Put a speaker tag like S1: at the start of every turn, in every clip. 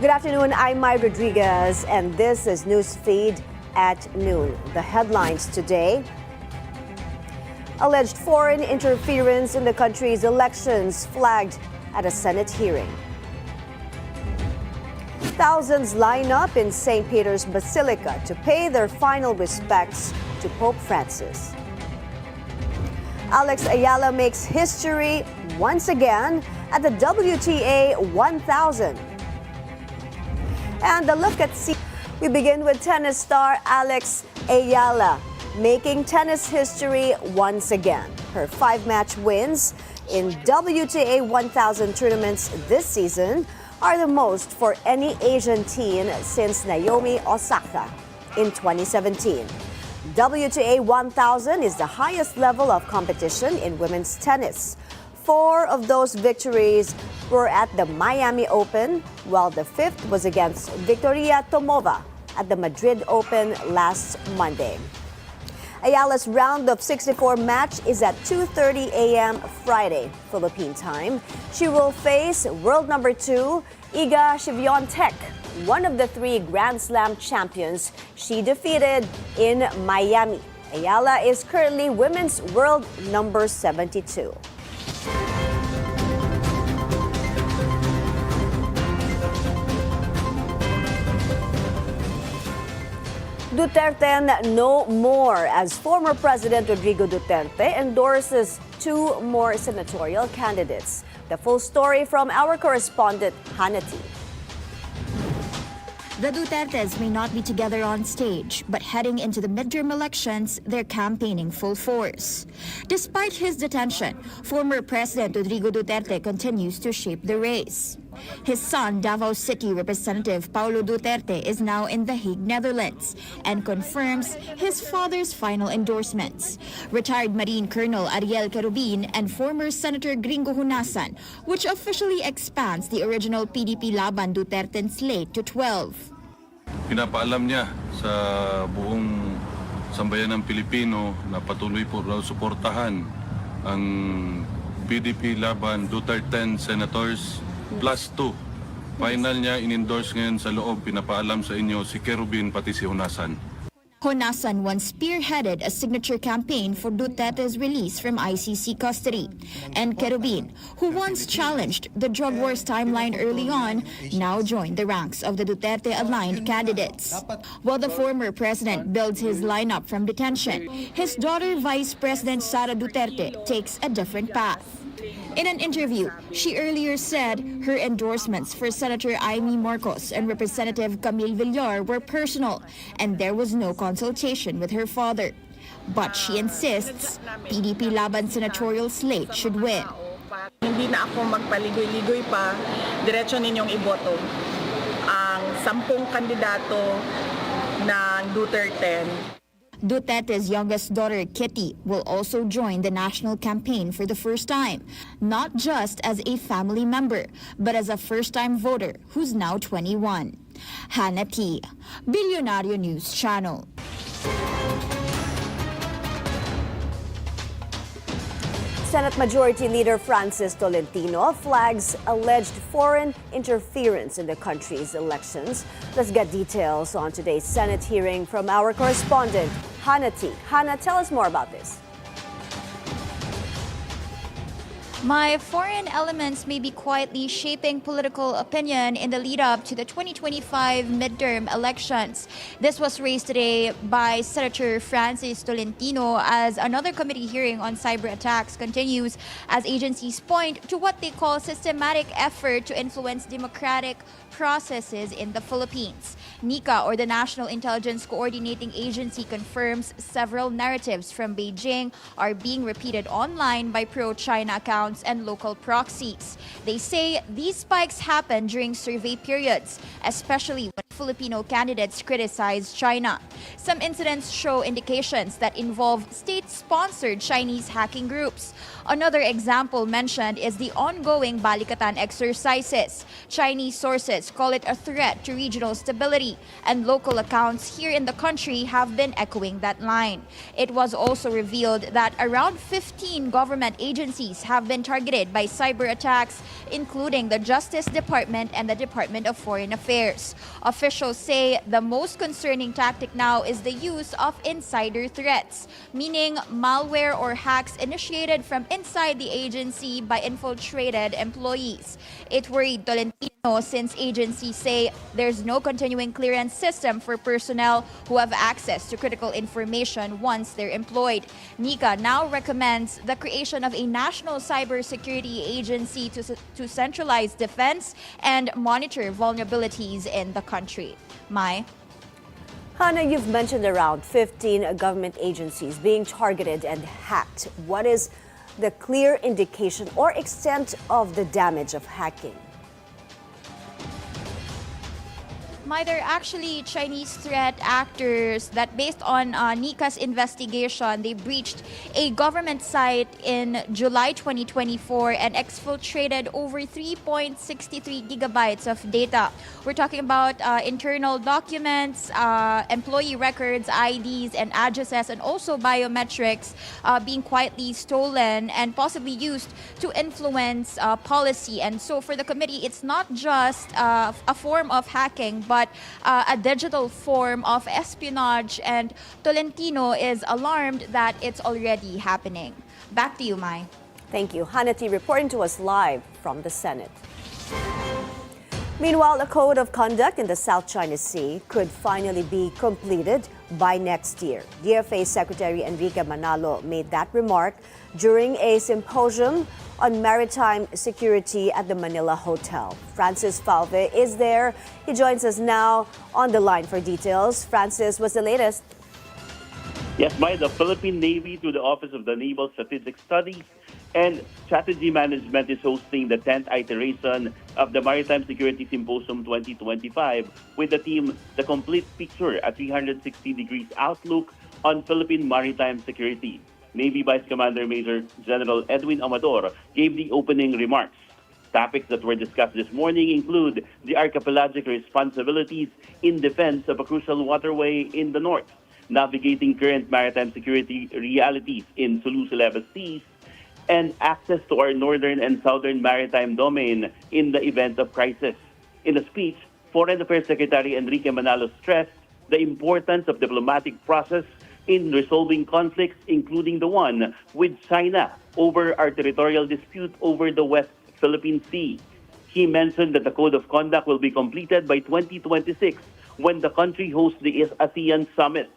S1: Good afternoon, I'm Mai Rodriguez, and this is Newsfeed at noon. The headlines today: alleged foreign interference in the country's elections flagged at a Senate hearing. Thousands line up in St. Peter's Basilica to pay their final respects to Pope Francis. Eala makes history once again at the WTA 1000. And a look at we begin with tennis star Eala making tennis history once again. Her 5-match wins in WTA 1000 tournaments this season are the most for any Asian teen since Naomi Osaka in 2017. WTA 1000 is the highest level of competition in women's tennis. 4 of those victories were at the Miami Open, while the 5th was against Victoria Tomova at the Madrid Open last Monday. Eala's round of 64 match is at 2:30 a.m. Friday, Philippine time. She will face world number 2, Iga Swiatek, one of the 3 Grand Slam champions she defeated in Miami. Eala is currently women's world number 72. Duterte no more, as former President Rodrigo Duterte endorses 2 more senatorial candidates. The full story from our correspondent, Hanati.
S2: The Dutertes may not be together on stage, but heading into the midterm elections, they're campaigning full force. Despite his detention, former President Rodrigo Duterte continues to shape the race. His son, Davao City Representative Paulo Duterte, is now in The Hague, Netherlands, and confirms his father's final endorsements. Retired Marine Colonel Ariel Querubin and former Senator Gringo Hunasan, which officially expands the original PDP Laban Duterte slate to 12.
S3: Pinapaalam niya sa buong sambayan ng Pilipino na patuloy po raw suportahan ang PDP Laban Duterte Senators plus 2. Final niya in-endorse ngayon sa loob, pinapaalam sa inyo si Querubin pati si Hunasan.
S2: Hunasan once spearheaded a signature campaign for Duterte's release from ICC custody. And Querubin, who once challenged the drug wars timeline early on, now joined the ranks of the Duterte-aligned candidates. While the former president builds his lineup from detention, his daughter, Vice President Sara Duterte, takes a different path. In an interview, she earlier said her endorsements for Senator Amy Marcos and Representative Camille Villar were personal and there was no consultation with her father. But she insists PDP Laban senatorial slate should win.
S4: Hindi na ako magpaligoy-ligoy pa, diretso ninyong iboto ang 10 kandidato ng Duterte.
S2: Duterte's youngest daughter, Kitty, will also join the national campaign for the first time, not just as a family member, but as a first-time voter who's now 21. Hannah T., Billionario News Channel.
S1: Senate Majority Leader Francis Tolentino flags alleged foreign interference in the country's elections. Let's get details on today's Senate hearing from our correspondent, Hanati. Hannah, tell us more about this.
S5: My foreign elements may be quietly shaping political opinion in the lead-up to the 2025 midterm elections. This was raised today by Senator Francis Tolentino as another committee hearing on cyber attacks continues as agencies point to what they call systematic effort to influence democratic processes in the Philippines. NICA, or the National Intelligence Coordinating Agency, confirms several narratives from Beijing are being repeated online by pro-China accounts and local proxies. They say these spikes happen during survey periods, especially when Filipino candidates criticize China. Some incidents show indications that involve state-sponsored Chinese hacking groups. Another example mentioned is the ongoing Balikatan exercises. Chinese sources call it a threat to regional stability, and local accounts here in the country have been echoing that line. It was also revealed that around 15 government agencies have been targeted by cyber attacks, including the Justice Department and the Department of Foreign Affairs. Officials say the most concerning tactic now is the use of insider threats, meaning malware or hacks initiated from inside the agency by infiltrated employees. It worried Tolentino since agencies say there's no continuing clearance system for personnel who have access to critical information once they're employed. NICA now recommends the creation of a national cybersecurity agency to centralize defense and monitor vulnerabilities in the country. Mai?
S1: Hannah, you've mentioned around 15 government agencies being targeted and hacked. What is the clear indication or extent of the damage of hacking?
S5: They're actually Chinese threat actors that, based on NICA's investigation, they breached a government site in July 2024 and exfiltrated over 3.63 gigabytes of data. We're talking about internal documents, employee records, IDs, and addresses, and also biometrics being quietly stolen and possibly used to influence policy. And so for the committee, it's not just a form of hacking, but a digital form of espionage, and Tolentino is alarmed that it's already happening. Back to you, Mai.
S1: Thank you. Hanati reporting to us live from the Senate. Meanwhile, a code of conduct in the South China Sea could finally be completed by next year. DFA Secretary Enrique Manalo made that remark during a symposium on maritime security at the Manila Hotel. Francis Falve is there. He joins us now on the line for details. Francis, what's the latest?
S6: Yes, Mai, the Philippine Navy, through the Office of the Naval Strategic Studies and Strategy Management, is hosting the 10th iteration of the Maritime Security Symposium 2025 with the theme, The Complete Picture, a 360 degrees outlook on Philippine maritime security. Navy Vice Commander Major General Edwin Amador gave the opening remarks. Topics that were discussed this morning include the archipelagic responsibilities in defense of a crucial waterway in the north, navigating current maritime security realities in Sulu-Celebes seas, and access to our northern and southern maritime domain in the event of crisis. In a speech, Foreign Affairs Secretary Enrique Manalo stressed the importance of diplomatic process in resolving conflicts, including the one with China over our territorial dispute over the West Philippine Sea. He mentioned that the Code of Conduct will be completed by 2026 when the country hosts the ASEAN Summit.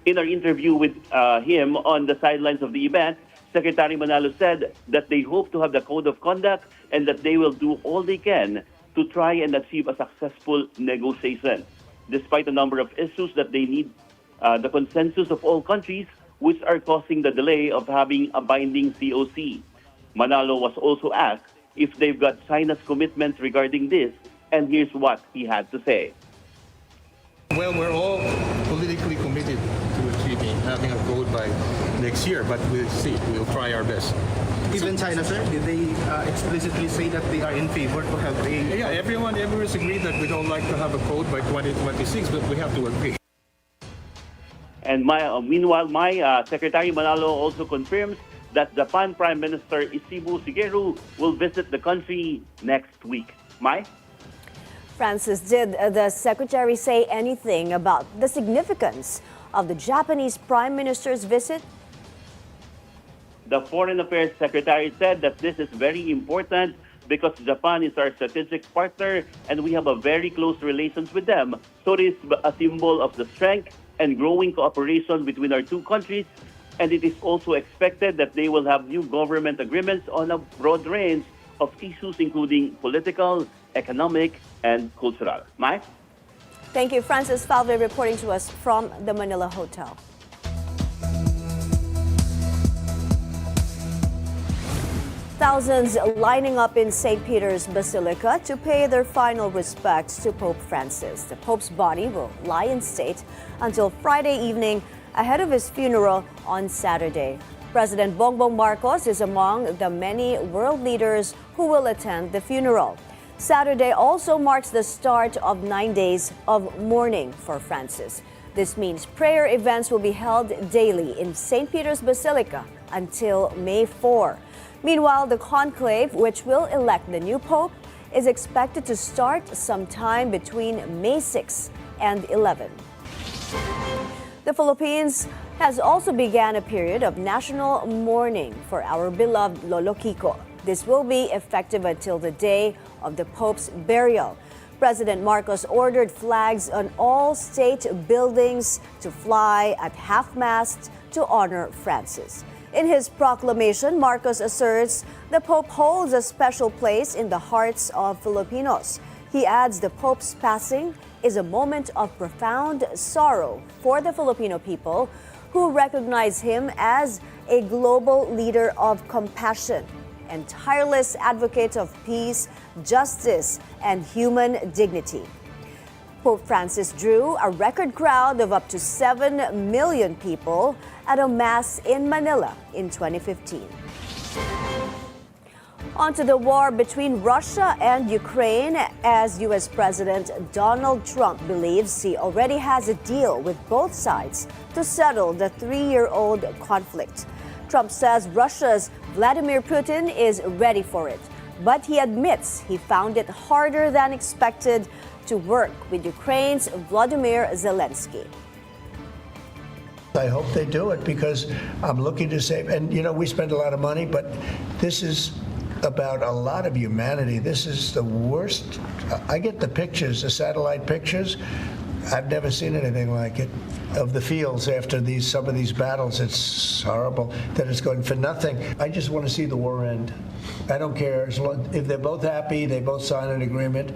S6: In our interview with him on the sidelines of the event, Secretary Manalo said that they hope to have the Code of Conduct and that they will do all they can to try and achieve a successful negotiation. Despite a number of issues that they need the consensus of all countries, which are causing the delay of having a binding COC. Manalo was also asked if they've got China's commitments regarding this, and here's what he had to say.
S7: Well, we're all politically committed to achieving having a code by next year, but we'll see. We'll try our best.
S8: Even China, sir, did they explicitly say that they are in favor to have a...
S7: Yeah, everyone's agreed that we don't like to have a code by 2026, but we have to agree.
S6: And meanwhile, Secretary Manalo also confirms that Japan Prime Minister Ishibu Shigeru will visit the country next week. Mai?
S1: Francis, did the Secretary say anything about the significance of the Japanese Prime Minister's visit?
S6: The Foreign Affairs Secretary said that this is very important because Japan is our strategic partner and we have a very close relations with them. So it is a symbol of the strength and growing cooperation between our two countries, and it is also expected that they will have new government agreements on a broad range of issues including political, economic, and cultural. Mai?
S1: Thank you. Francis Falve reporting to us from the Manila Hotel. Thousands lining up in St. Peter's Basilica to pay their final respects to Pope Francis. The Pope's body will lie in state until Friday evening ahead of his funeral on Saturday. President Bongbong Marcos is among the many world leaders who will attend the funeral. Saturday also marks the start of 9 days of mourning for Francis. This means prayer events will be held daily in St. Peter's Basilica until May 4. Meanwhile, the conclave, which will elect the new pope, is expected to start sometime between May 6 and 11. The Philippines has also begun a period of national mourning for our beloved Lolo Kiko. This will be effective until the day of the Pope's burial. President Marcos ordered flags on all state buildings to fly at half-mast to honor Francis. In his proclamation, Marcos asserts the Pope holds a special place in the hearts of Filipinos. He adds the Pope's passing is a moment of profound sorrow for the Filipino people who recognize him as a global leader of compassion and tireless advocate of peace, justice, and human dignity. Pope Francis drew a record crowd of up to 7 million people at a mass in Manila in 2015. On to the war between Russia and Ukraine, as U.S. President Donald Trump believes he already has a deal with both sides to settle the 3-year-old conflict. Trump says Russia's Vladimir Putin is ready for it, but he admits he found it harder than expected to work with Ukraine's Volodymyr Zelensky.
S9: I hope they do it because I'm looking to save, and we spend a lot of money, but this is about a lot of humanity. This is the worst. I get the pictures, the satellite pictures. I've never seen anything like it of the fields after some of these battles. It's horrible that it's going for nothing. I just want to see the war end. I don't care if they're both happy. They both sign an agreement.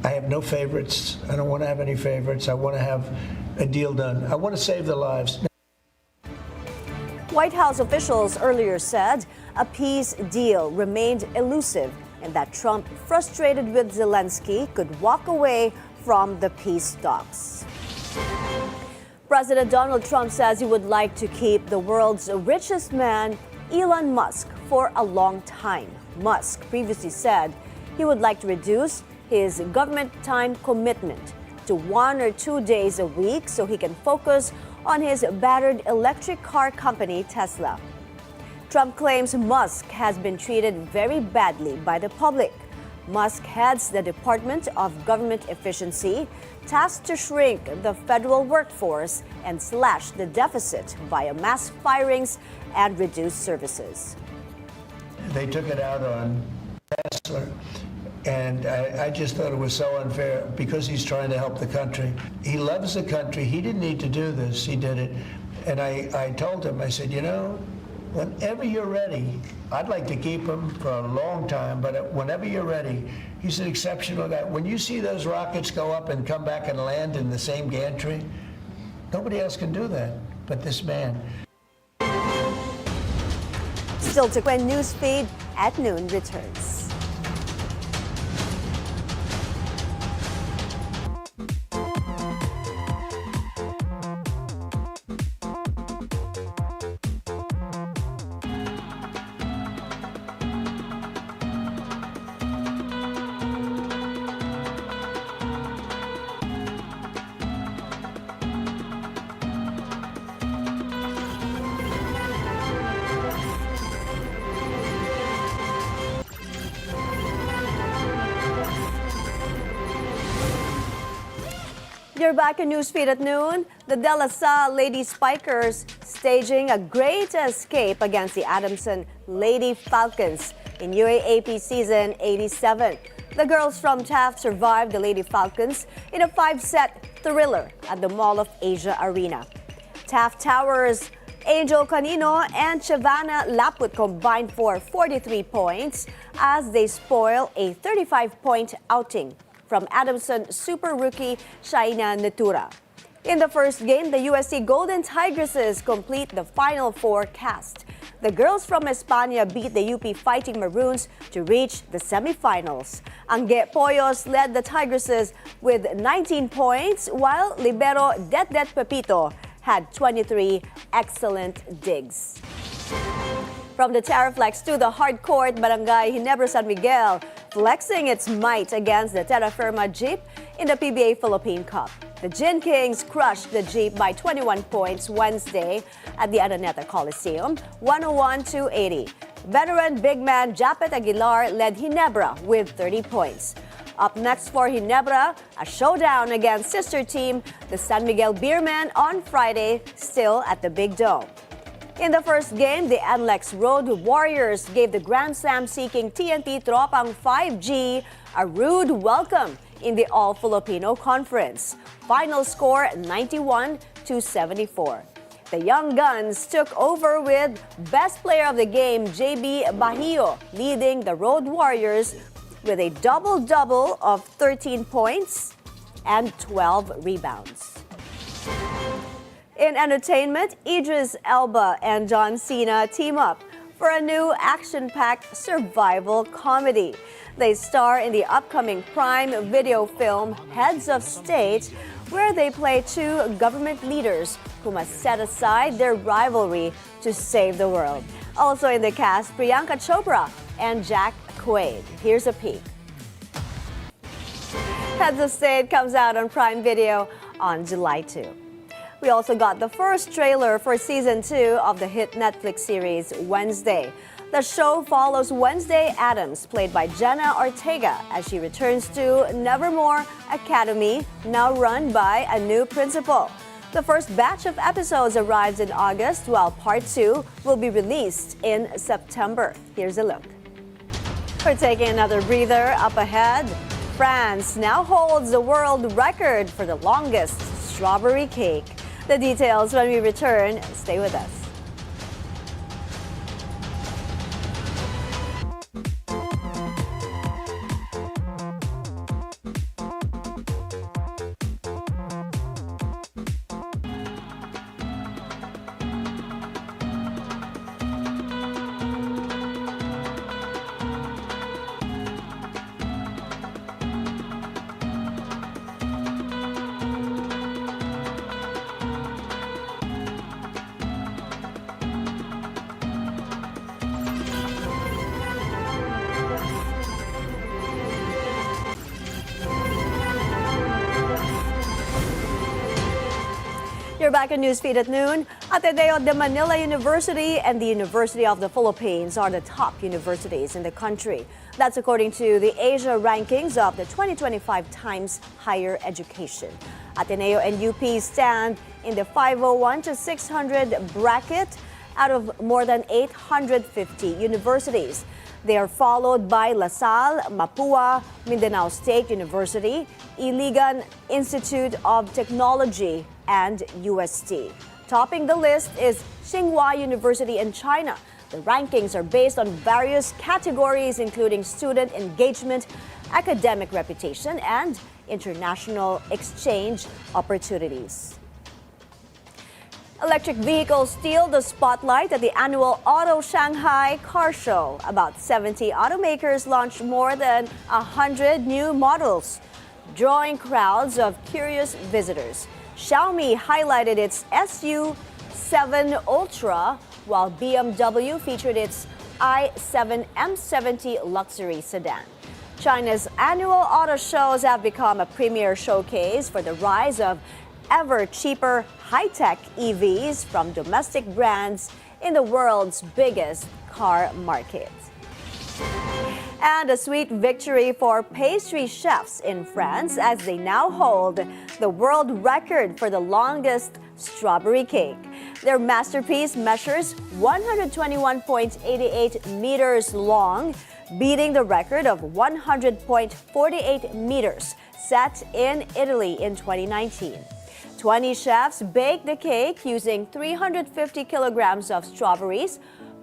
S9: I have no favorites. I don't want to have any favorites. I want to have a deal done. I want to save the lives.
S1: White House officials earlier said a peace deal remained elusive and that Trump, frustrated with Zelensky, could walk away from the peace talks. President Donald Trump says he would like to keep the world's richest man, Elon Musk, for a long time. Musk previously said he would like to reduce his government time commitment to 1 or 2 days a week so he can focus on his battered electric car company, Tesla. Trump claims Musk has been treated very badly by the public. Musk heads the Department of Government Efficiency, tasked to shrink the federal workforce and slash the deficit via mass firings and reduce services.
S9: They took it out on Tesla. And I just thought it was so unfair because he's trying to help the country. He loves the country. He didn't need to do this. He did it. And I told him, I said, whenever you're ready, I'd like to keep him for a long time, but whenever you're ready, he's an exceptional guy. When you see those rockets go up and come back and land in the same gantry, nobody else can do that but this man.
S1: Still to when Newsfeed at noon returns. You're back in Newsfeed at noon. The De La Salle Lady Spikers staging a great escape against the Adamson Lady Falcons in UAAP season 87. The girls from Taft survived the Lady Falcons in a 5-set thriller at the Mall of Asia Arena. Taft Towers' Angel Canino and Chavana Laput combined for 43 points as they spoil a 35-point outing from Adamson super rookie Shaina Natura. In the first game, the USC Golden Tigresses complete the Final Four cast. The girls from España beat the UP Fighting Maroons to reach the semifinals. Angge Poyos led the Tigresses with 19 points, while libero Det Pepito had 23 excellent digs. From the Terraflex to the hardcourt, Barangay Ginebra San Miguel flexing its might against the Terra Firma Jeep in the PBA Philippine Cup. The Gin Kings crushed the Jeep by 21 points Wednesday at the Araneta Coliseum, 101-80. Veteran big man Japet Aguilar led Ginebra with 30 points. Up next for Ginebra, a showdown against sister team, the San Miguel Beermen on Friday, still at the Big Dome. In the first game, the NLEX Road Warriors gave the Grand Slam-seeking TNT Tropang 5G a rude welcome in the All-Filipino Conference. Final score 91-74. The Young Guns took over with Best Player of the Game JB Bajío leading the Road Warriors with a double-double of 13 points and 12 rebounds. In entertainment, Idris Elba and John Cena team up for a new action-packed survival comedy. They star in the upcoming Prime Video film Heads of State, where they play two government leaders who must set aside their rivalry to save the world. Also in the cast, Priyanka Chopra and Jack Quaid. Here's a peek. Heads of State comes out on Prime Video on July 2. We also got the first trailer for Season 2 of the hit Netflix series Wednesday. The show follows Wednesday Addams, played by Jenna Ortega, as she returns to Nevermore Academy, now run by a new principal. The first batch of episodes arrives in August, while Part 2 will be released in September. Here's a look. We're taking another breather. Up ahead, France now holds the world record for the longest strawberry cake. The details when we return. Stay with us. You're back on Newsfeed at noon. Ateneo de Manila University and the University of the Philippines are the top universities in the country. That's according to the Asia rankings of the 2025 Times Higher Education. Ateneo and UP stand in the 501 to 600 bracket out of more than 850 universities. They are followed by La Salle, Mapua, Mindanao State University, Iligan Institute of Technology, and UST. Topping the list is Tsinghua University in China. The rankings are based on various categories, including student engagement, academic reputation, and international exchange opportunities. Electric vehicles steal the spotlight at the annual Auto Shanghai Car Show. About 70 automakers launched more than 100 new models, drawing crowds of curious visitors. Xiaomi highlighted its SU7 Ultra, while BMW featured its i7 M70 luxury sedan. China's annual auto shows have become a premier showcase for the rise of ever cheaper high-tech EVs from domestic brands in the world's biggest car market. And a sweet victory for pastry chefs in France, as they now hold the world record for the longest strawberry cake. Their masterpiece measures 121.88 meters long, beating the record of 100.48 meters set in Italy in 2019. 20 chefs baked the cake using 350 kilograms of strawberries,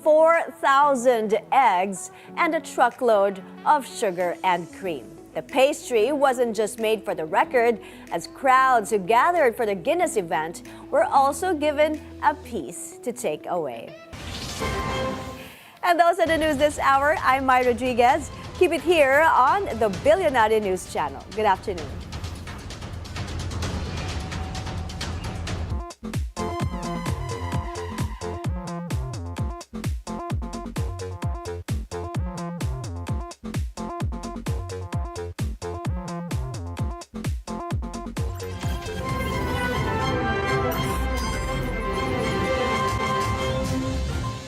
S1: 4,000 eggs, and a truckload of sugar and cream. The pastry wasn't just made for the record, as crowds who gathered for the Guinness event were also given a piece to take away. And those are the news this hour. I'm Mai Rodriguez. Keep it here on the Billionaire News Channel. Good afternoon.